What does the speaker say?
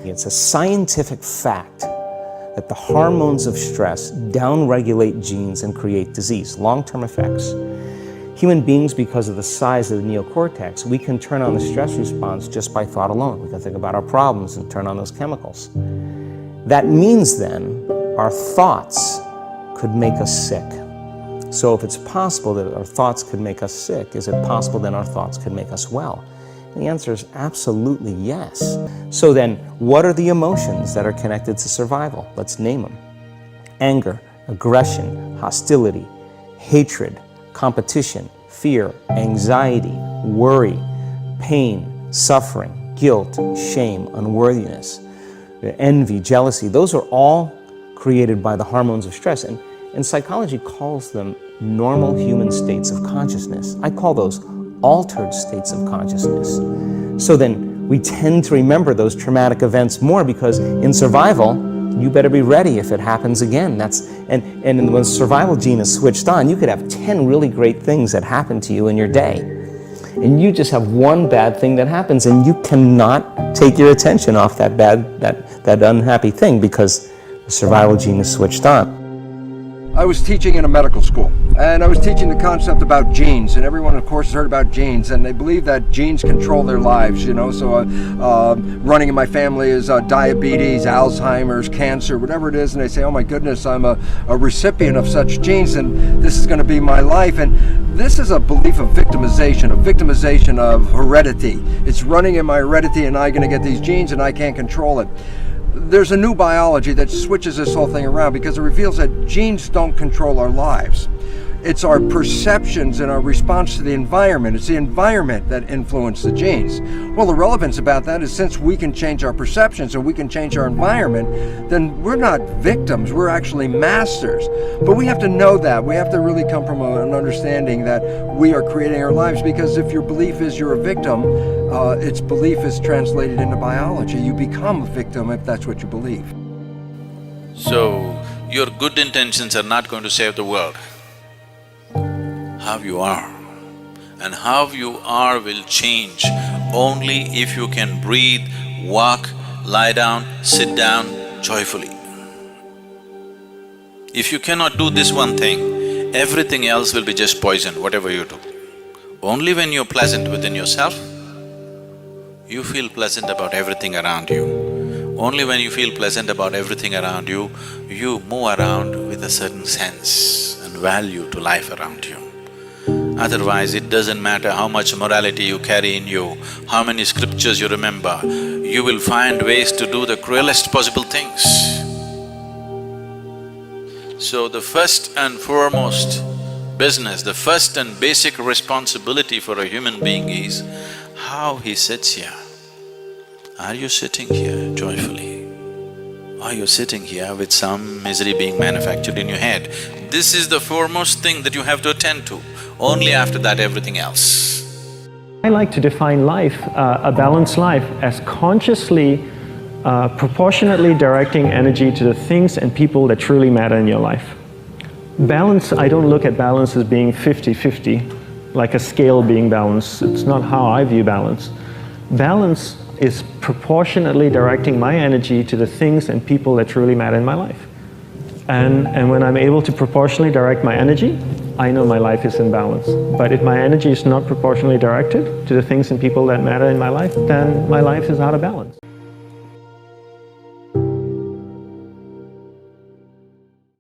It's a scientific fact that the hormones of stress downregulate genes and create disease, long-term effects. Human beings, because of the size of the neocortex, we can turn on the stress response just by thought alone. We can think about our problems and turn on those chemicals. That means then our thoughts could make us sick. So if it's possible that our thoughts could make us sick, is it possible then our thoughts could make us well? The answer is absolutely yes. So then, what are the emotions that are connected to survival? Let's name them. Anger, aggression, hostility, hatred, competition, fear, anxiety, worry, pain, suffering, guilt, shame, unworthiness, envy, jealousy. Those are all created by the hormones of stress. And psychology calls them normal human states of consciousness. I call those altered states of consciousness. So then we tend to remember those traumatic events more because in survival, you better be ready if it happens again. And when the survival gene is switched on, you could have 10 really great things that happen to you in your day. And you just have one bad thing that happens and you cannot take your attention off that unhappy thing because the survival gene is switched on. I was teaching in a medical school, and I was teaching the concept about genes, and everyone of course has heard about genes, and they believe that genes control their lives, you know, so running in my family is diabetes, Alzheimer's, cancer, whatever it is, and they say, oh my goodness, I'm a recipient of such genes, and this is going to be my life. And this is a belief of victimization of heredity. It's running in my heredity, and I'm going to get these genes, and I can't control it. There's a new biology that switches this whole thing around because it reveals that genes don't control our lives. It's our perceptions and our response to the environment. It's the environment that influences the genes. Well, the relevance about that is since we can change our perceptions and we can change our environment, then we're not victims, we're actually masters. But we have to know that. We have to really come from an understanding that we are creating our lives, because if your belief is you're a victim, its belief is translated into biology. You become a victim if that's what you believe. So, your good intentions are not going to save the world. How you are, and how you are will change only if you can breathe, walk, lie down, sit down joyfully. If you cannot do this one thing, everything else will be just poison, whatever you do. Only when you're pleasant within yourself, you feel pleasant about everything around you. Only when you feel pleasant about everything around you, you move around with a certain sense and value to life around you. Otherwise, it doesn't matter how much morality you carry in you, how many scriptures you remember, you will find ways to do the cruelest possible things. So the first and foremost business, the first and basic responsibility for a human being is how he sits here. Are you sitting here joyfully? Are you sitting here with some misery being manufactured in your head? This is the foremost thing that you have to attend to. Only after that, everything else. I like to define life, a balanced life, as consciously, proportionately directing energy to the things and people that truly matter in your life. Balance, I don't look at balance as being 50-50, like a scale being balanced. It's not how I view balance. Balance is proportionately directing my energy to the things and people that truly matter in my life. And when I'm able to proportionally direct my energy, I know my life is in balance. But if my energy is not proportionally directed to the things and people that matter in my life, then my life is out of balance.